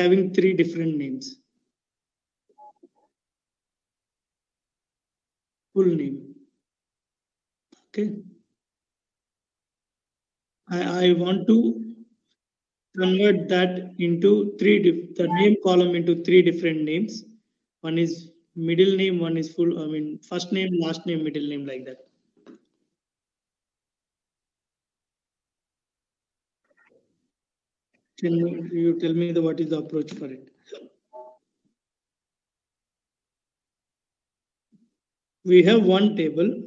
having three different names. Full name. Okay. I want to convert that into the name column into three different names. One is middle name, one is full, I mean, first name, last name, middle name, like that. Can you tell me what is the approach for it? We have one table,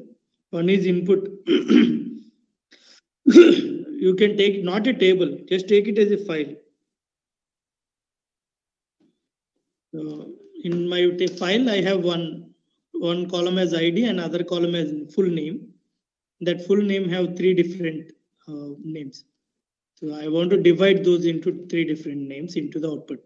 one is input. You can take not a table, just take it as a file. In my file, I have one column as ID and other column as full name. That full name have three different names. So I want to divide those into three different names into the output.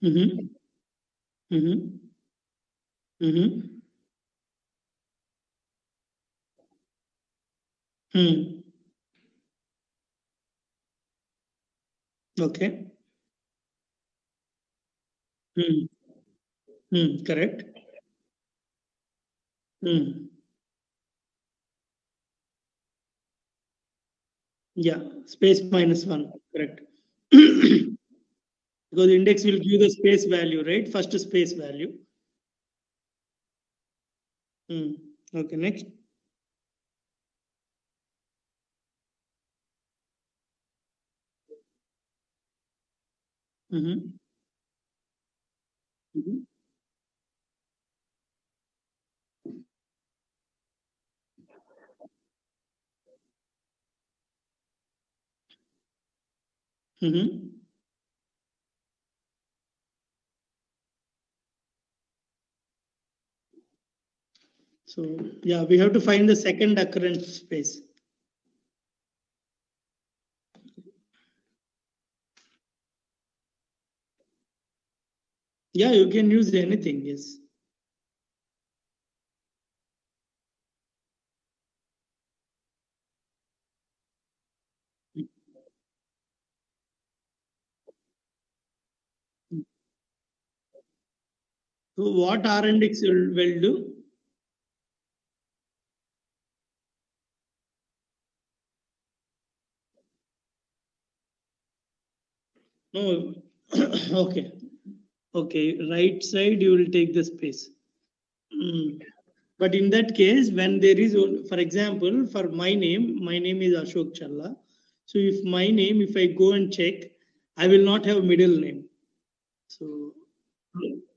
Mm-hmm. Mm-hmm. Mm-hmm. Hmm. Okay. Hmm. Hmm. Correct. Hmm. Yeah. Space minus one. Correct. Because index will give the space value, right? First space value. Hmm. Okay. Next. Mm-hmm. Mm-hmm. Mm-hmm. So yeah, we have to find the second occurrence space. Yeah, you can use anything. Yes. So what R&X will do? No. Okay. Okay. Right side, you will take the space. Mm. But in that case, when there is, for example, for my name is Ashok Challa. So if my name, if I go and check, I will not have middle name. So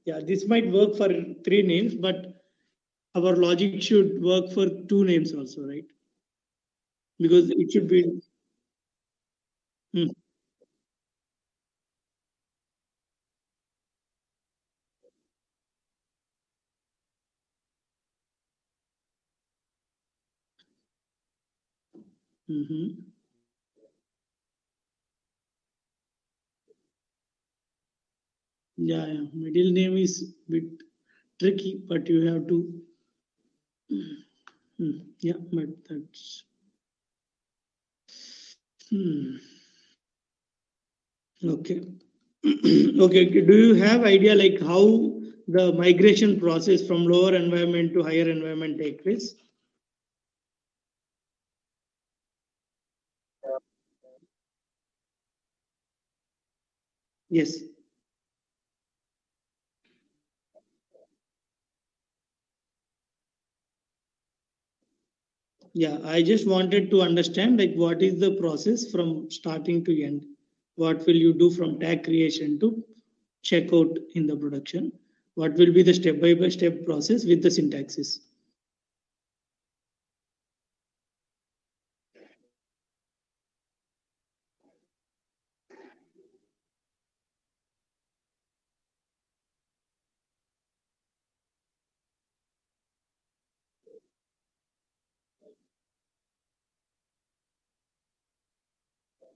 yeah, this might work for three names, but our logic should work for two names also, right? Because it should be. Mm, mhm. Yeah, yeah. Middle name is bit tricky, but you have to. Yeah, but that's. Hmm, okay. Okay. Do you have idea like how the migration process from lower environment to higher environment take place? Yes. Yeah, I just wanted to understand like what is the process from starting to end. What will you do from tag creation to checkout in the production? What will be the step by step process with the syntaxes?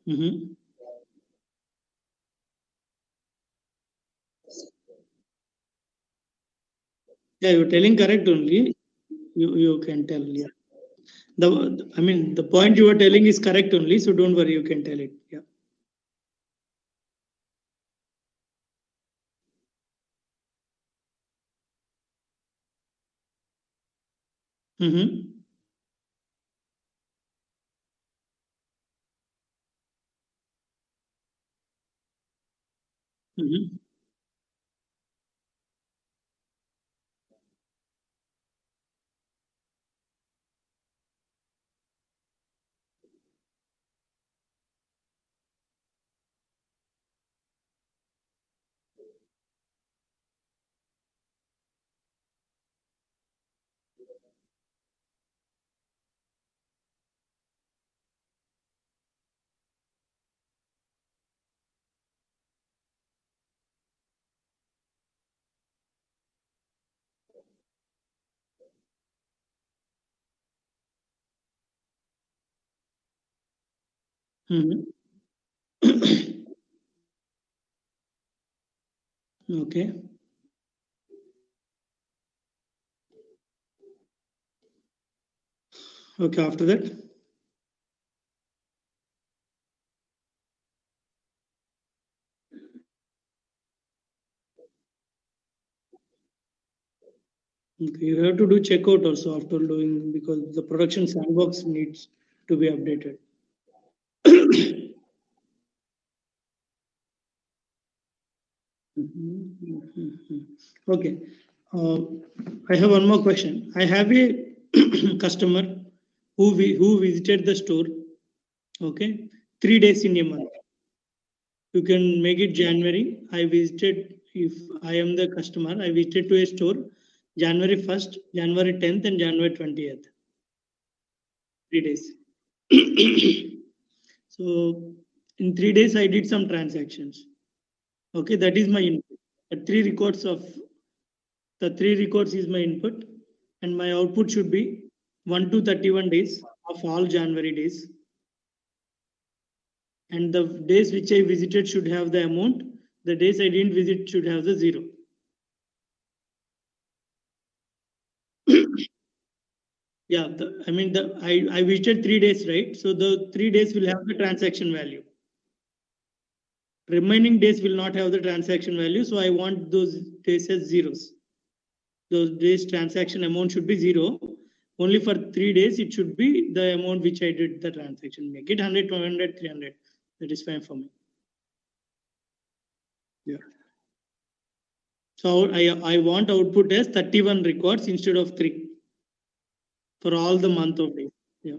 Mm-hmm. Yeah, you're telling correct only. You can tell. Yeah. I mean, the point you are telling is correct only. So don't worry. You can tell it. Yeah. Mm-hmm. Mm-hmm. Mm-hmm. Okay. Okay. After that. Okay, you have to do checkout also after doing because the production sandbox needs to be updated. Mhm, mhm, mhm. Okay. Uh, I have one more question. I have a customer who visited the store. Okay, 3 days in a month. You can make it January. I visited. If I am the customer, I visited to a store January 1st, January 10th, and January 20th. 3 days. So in 3 days, I did some transactions. Okay, that is my input. The three records is my input, and my output should be 1 to 31 days of all January days. And the days which I visited should have the amount. The days I didn't visit should have the zero. Yeah, I mean I visited 3 days, right? So the 3 days will have the transaction value. Remaining days will not have the transaction value, so I want those days as zeros. Those days transaction amount should be zero. Only for 3 days, it should be the amount which I did the transaction. Make it 100, 200, 300. That is fine for me. Yeah. So I want output as 31 records instead of 3 for all the month of days. Yeah.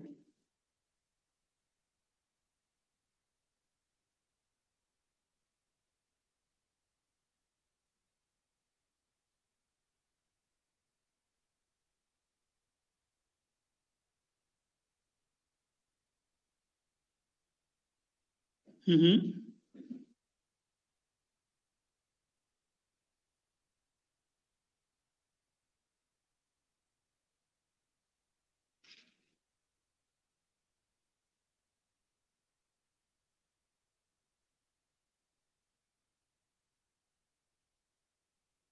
Mm-hmm.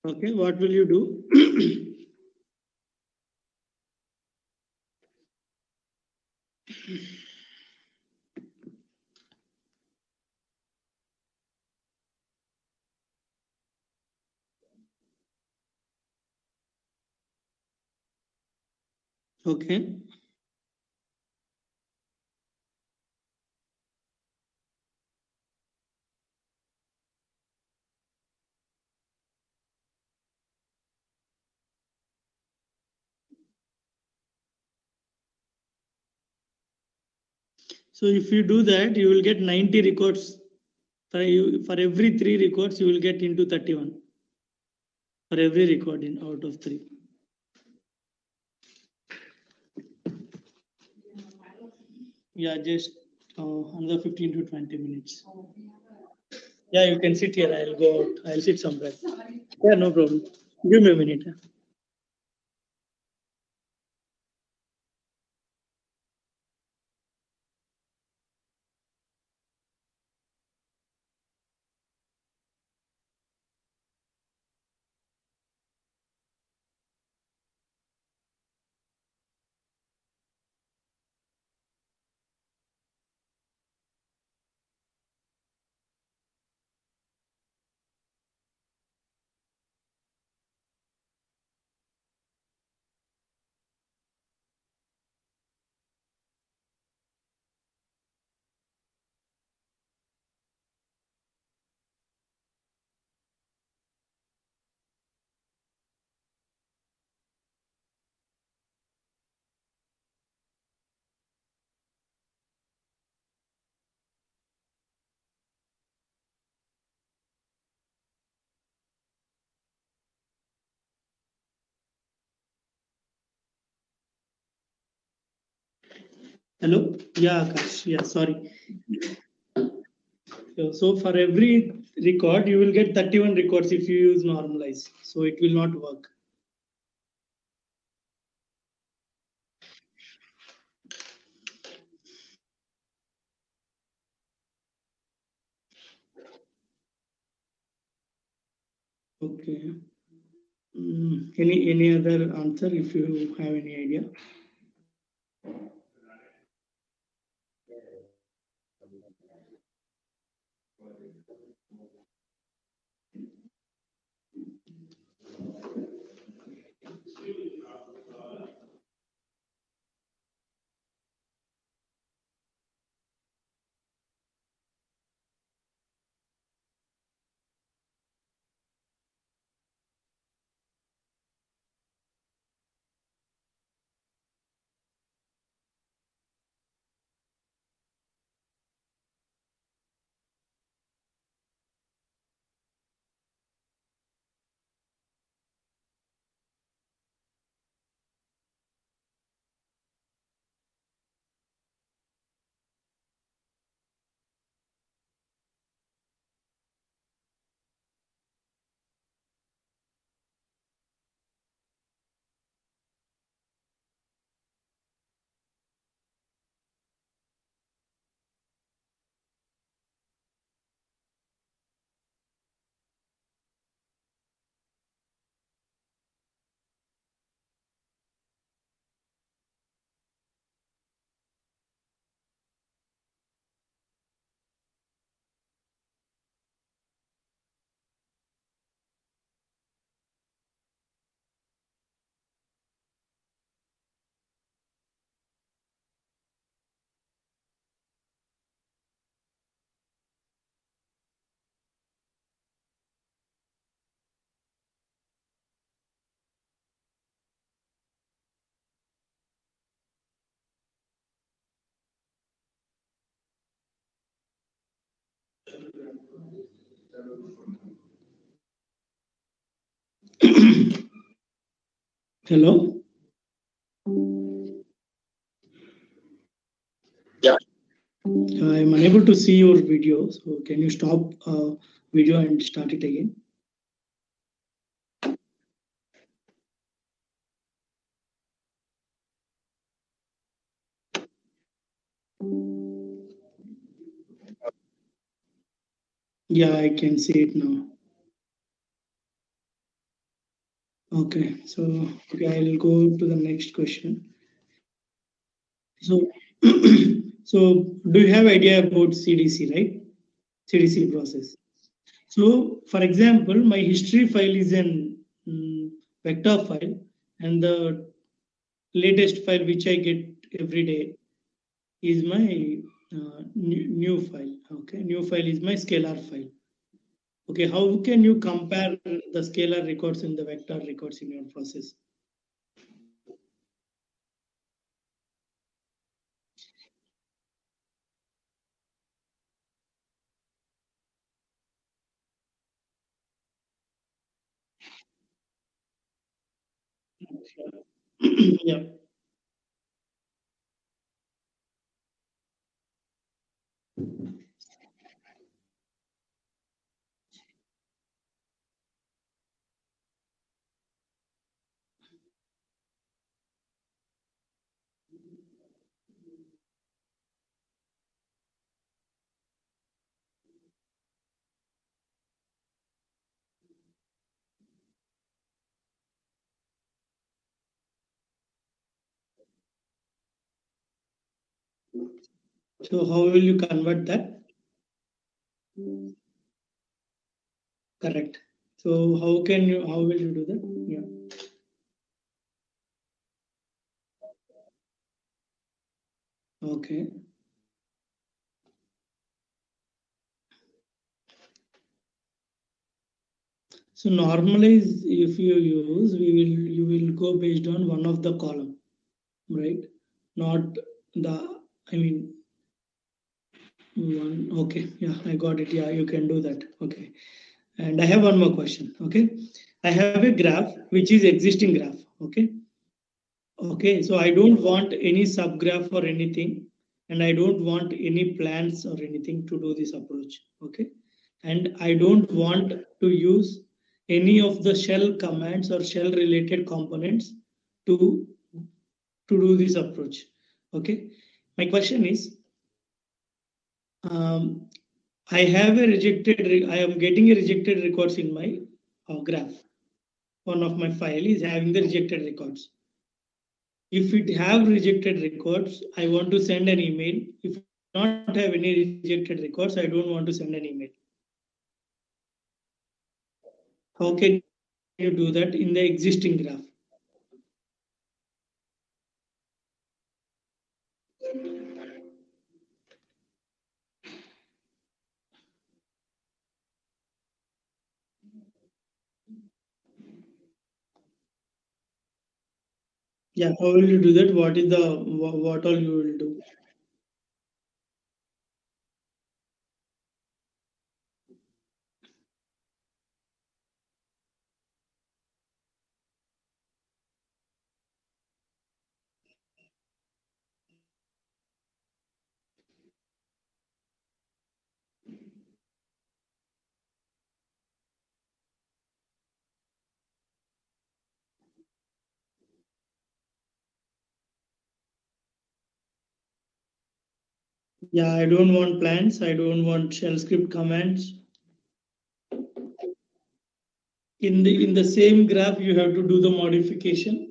Okay. What will you do? Okay. So if you do that, you will get 90 records. For every 3 records, you will get into 31 for every record in out of 3. Yeah, just another 15 to 20 minutes. Yeah, you can sit here. I'll go out. I'll sit somewhere. Yeah, no problem. Give me a minute. Hello? Yeah, Akash. Yeah, sorry. So for every record, you will get 31 records if you use normalize. So it will not work. Okay. Any other answer if you have any idea? Hello? Yeah. I'm unable to see your video. So can you stop video and start it again? Yeah, I can see it now. Okay, so okay, I'll go to the next question. So, so do you have idea about CDC, right? CDC process. So, for example, my history file is an vector file, and the latest file which I get every day is my new file. Okay, new file is my scalar file. Okay, how can you compare the scalar records and the vector records in your process? Yeah. So how will you convert that? Correct. So how will you do that? Yeah. Okay. So normalize if you use, you will go based on one of the column, right? Not the, I mean, one. Okay. Yeah, I got it. Yeah, you can do that. Okay. And I have one more question. Okay. I have a graph which is existing graph. Okay. Okay. So I don't want any subgraph or anything. and I don't want any plans or anything to do this approach. Okay, and I don't want to use any of the shell commands or shell related components to do this approach. Okay, my question is, I have a I am getting a rejected records in my graph. One of my file is having the rejected records. If it have rejected records, I want to send an email. If not have any rejected records, I don't want to send an email. How can you do that in the existing graph? Yeah, how will you do that? What is the what all you will do? Yeah, I don't want plans. I don't want shell script commands. In the same graph, you have to do the modification.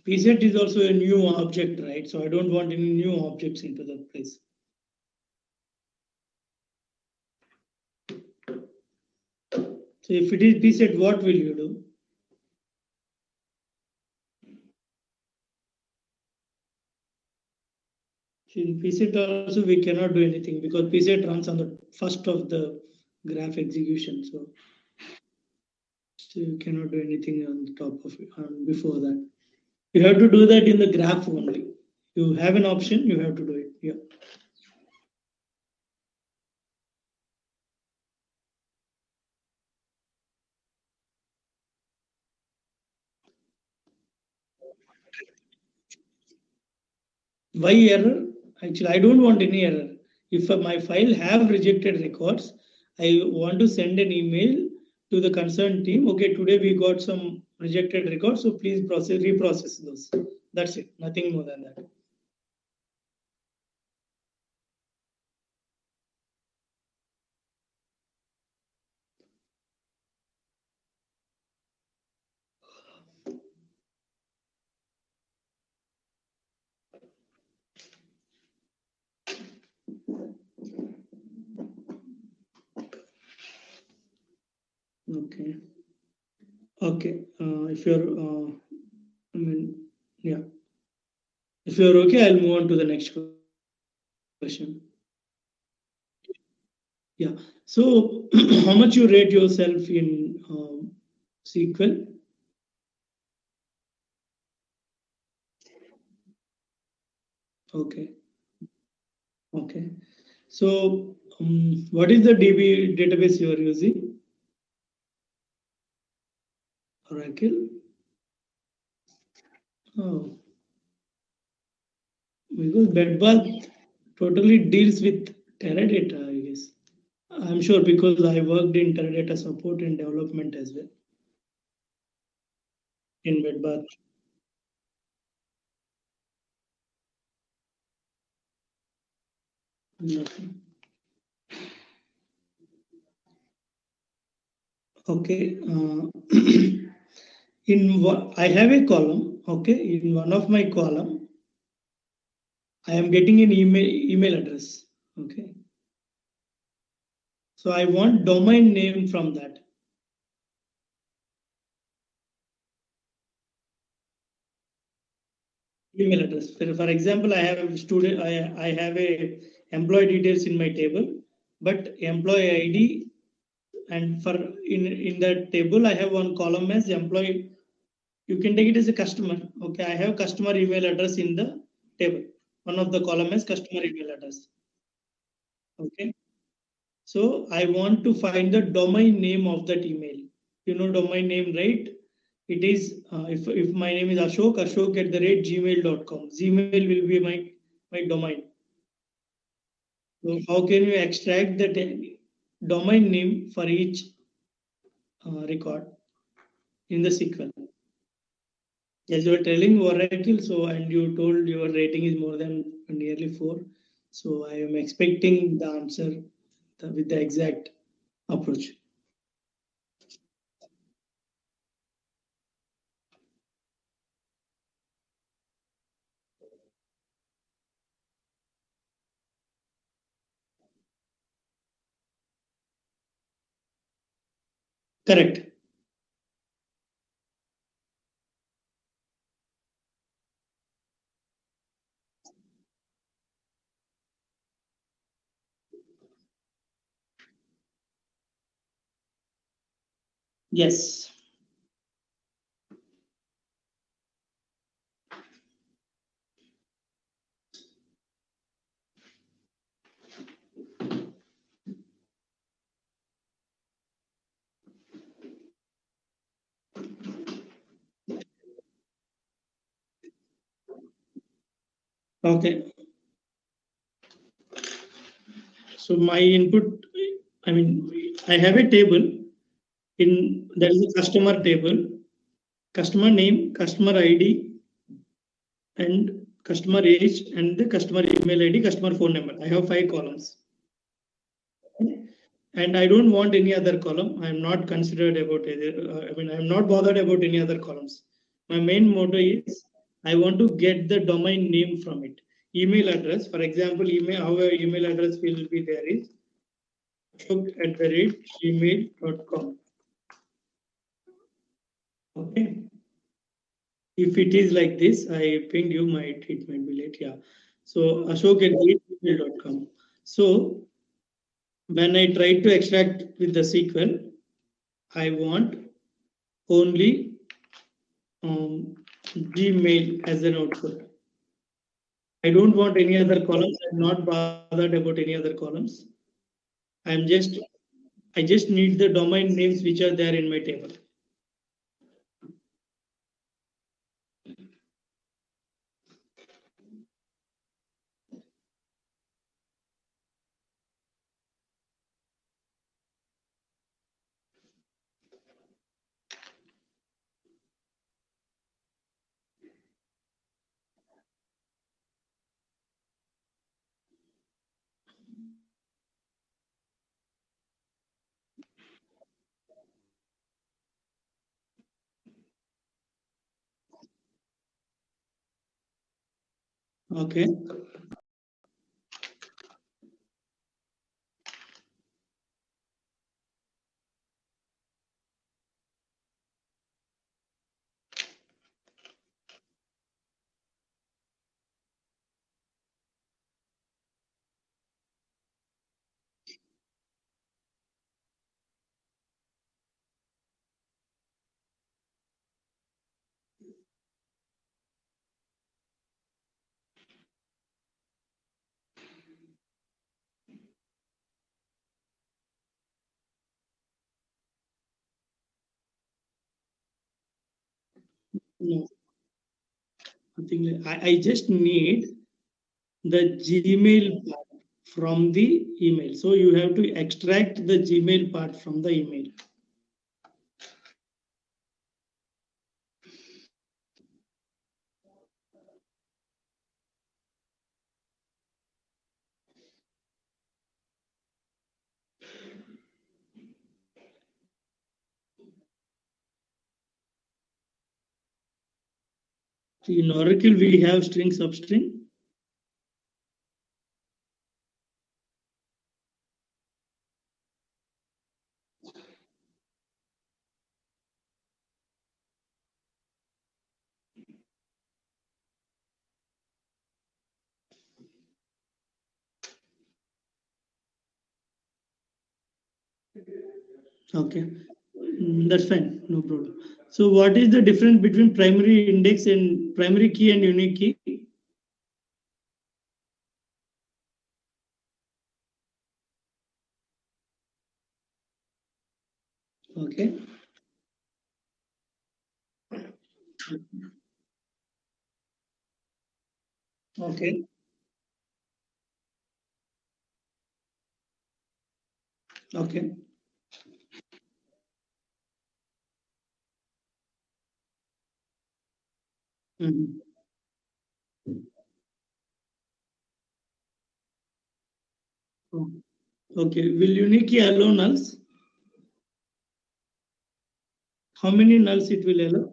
PZ is also a new object, right? So I don't want any new objects into that place. So if it is PZ, what will you do? In PZ also we cannot do anything because PZ runs on the first of the graph execution. So you cannot do anything on the top of it before that. You have to do that in the graph only. You have an option, you have to do it. Yeah. Why error? Actually, I don't want any error. If my file have rejected records, I want to send an email to the concerned team. Okay, today we got some rejected records, so please reprocess those. That's it. Nothing more than that. Okay. Okay. If you're, I mean, yeah. If you're okay, I'll move on to the next question. Yeah. So, how much you rate yourself in SQL? Okay. Okay. So, what is the DB database you are using? Oracle. Oh, because Bedbath totally deals with Teradata, I guess. I'm sure because I worked in Teradata support and development as well in Bedbath. Okay. I have a column. Okay. In one of my column, I am getting an email address. Okay. So I want domain name from that. Email address. For example, I have a student, I have a employee details in my table, but employee ID, and for in that table, I have one column as employee. You can take it as a customer. Okay, I have customer email address in the table. One of the column is customer email address. Okay. So I want to find the domain name of that email. You know domain name, right? It is if my name is Ashok, Ashok at the rate gmail.com. Gmail will be my domain. So how can you extract the domain name for each record in the SQL? As you were telling Oracle, so and you told your rating is more than nearly 4. So I am expecting the answer with the exact approach. Correct. Yes. Okay. So my input, I mean, I have a table in that is a customer table, customer name, customer ID, and customer age, and the customer email ID, customer phone number. I have 5 columns. And I don't want any other column. I'm not considered about it. I mean, I'm not bothered about any other columns. My main motto is I want to get the domain name from it. Email address, for example, our email address will be there is ashok@gmail.com. Okay. If it is like this, I pinged you, it might be late. Yeah. So ashok@gmail.com. So when I try to extract with the SQL, I want only Gmail as an output. I don't want any other columns. I'm not bothered about any other columns. I just need the domain names which are there in my table. Okay. No, nothing like I just need the Gmail part from the email. So you have to extract the Gmail part from the email. In Oracle, we have string substring. Okay, that's fine, no problem. So what is the difference between primary index and primary key and unique key? Okay. Okay. Okay. Mhm. Oh, okay. Will uniquely allow nulls? How many nulls it will allow?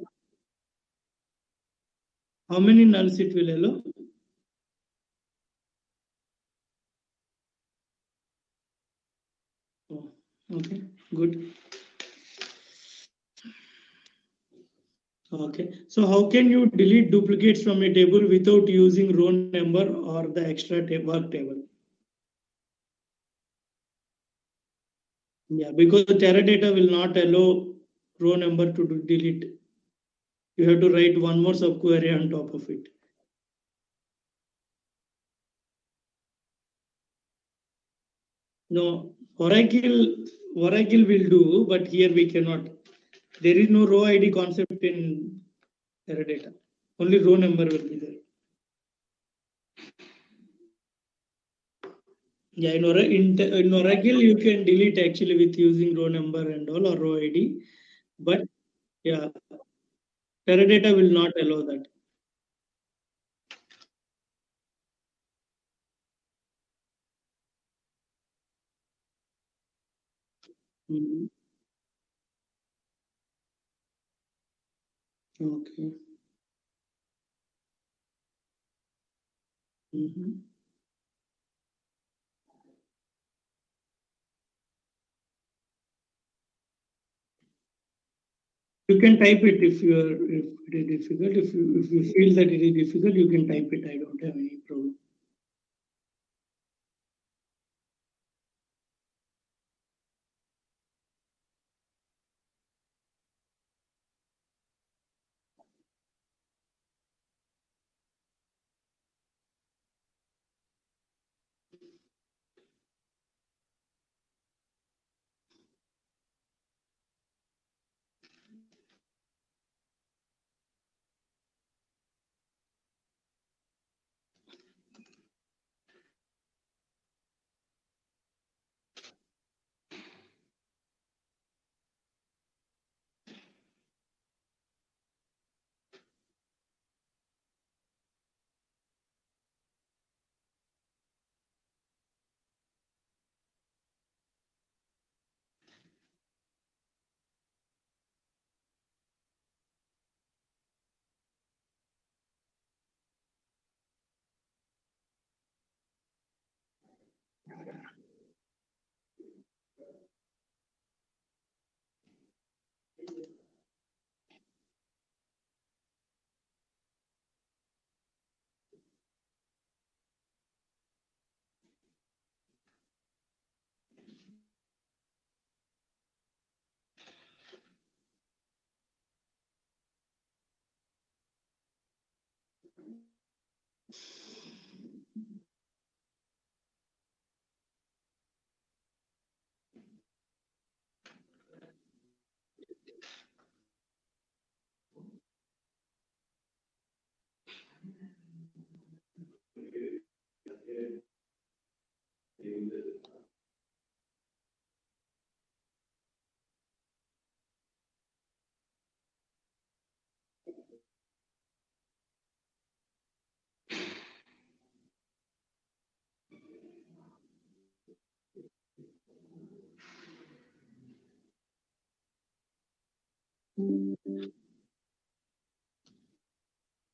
How many nulls it will allow? Oh, okay. Good. Okay. So how can you delete duplicates from a table without using row number or the extra work table? Yeah, because the Teradata will not allow row number to delete. You have to write one more subquery on top of it. No, Oracle will do, but here we cannot. There is no row ID concept in Teradata. Only row number will be there. Yeah, in Oracle you can delete actually with using row number and all or row ID, but yeah, Teradata will not allow that. Mhm. Okay. Mhm. You can type it if it is difficult. If you feel that it is difficult, you can type it. I don't have any problem.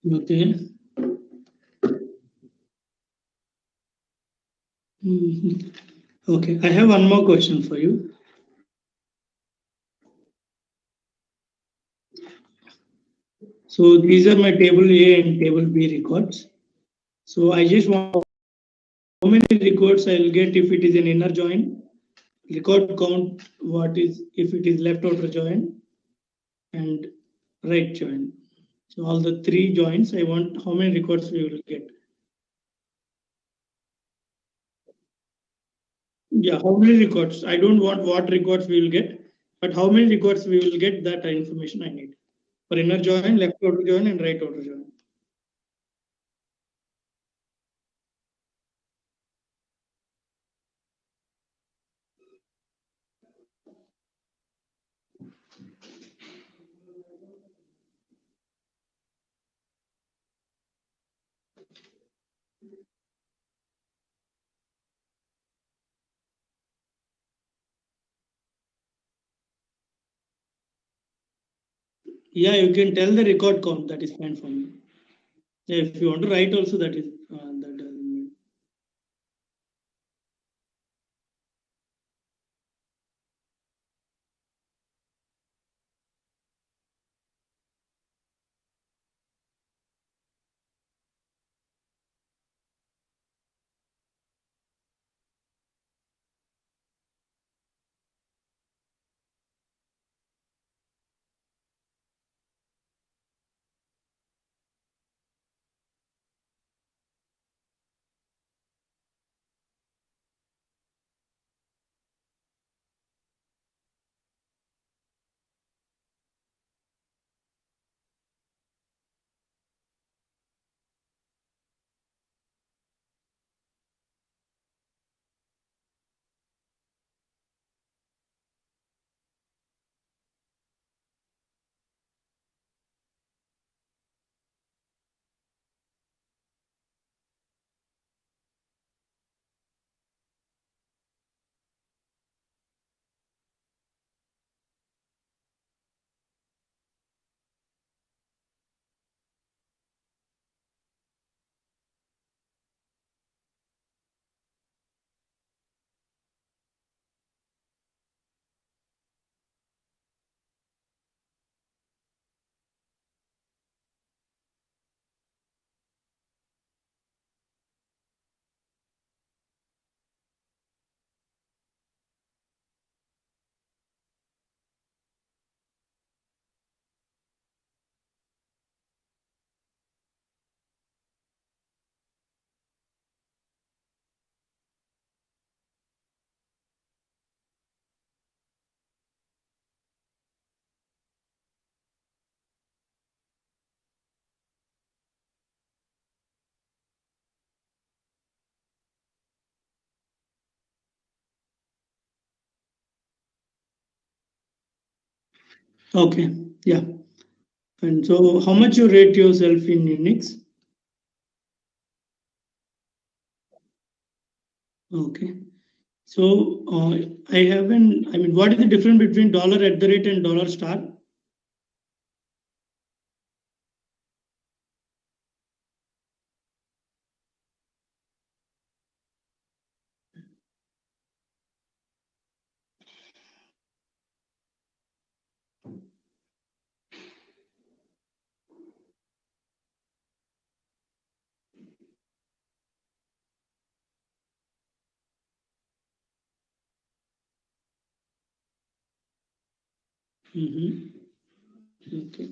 Okay. Mhm. Okay. I have one more question for you. So these are my table A and table B records. So I just want how many records I'll get if it is an inner join, record count, what is if it is left outer join, and right join. So all the three joins, I want how many records we will get. Yeah, how many records? I don't want what records we will get, But how many records we will get, that information I need. For inner join, left outer join, and right outer join. Yeah, you can tell the record count. That is fine for me. Yeah, if you want to write also, that is that doesn't mean. Okay, yeah. And so, how much you rate yourself in Unix? Okay. So, I haven't. I mean, what is the difference between dollar at the rate and dollar star? Mm-hmm. Okay.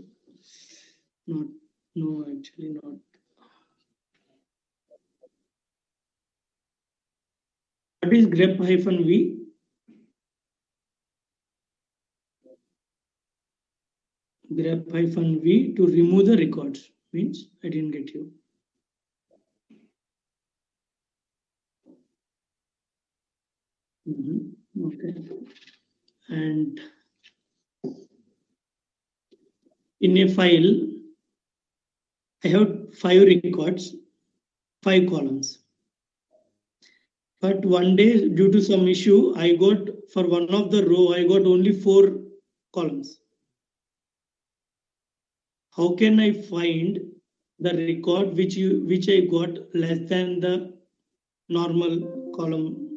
Not. No, actually not. What is grep hyphen v? Grep hyphen v to remove the records. Means I didn't get you. Mm-hmm. Okay. And in a file, I have 5 records, 5 columns. But one day, due to some issue, I got for one of the row, I got only 4 columns. How can I find the record which I got less than the normal column?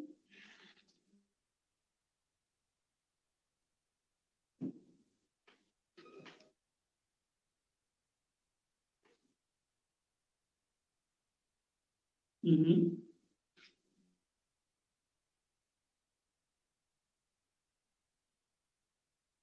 Mm-hmm.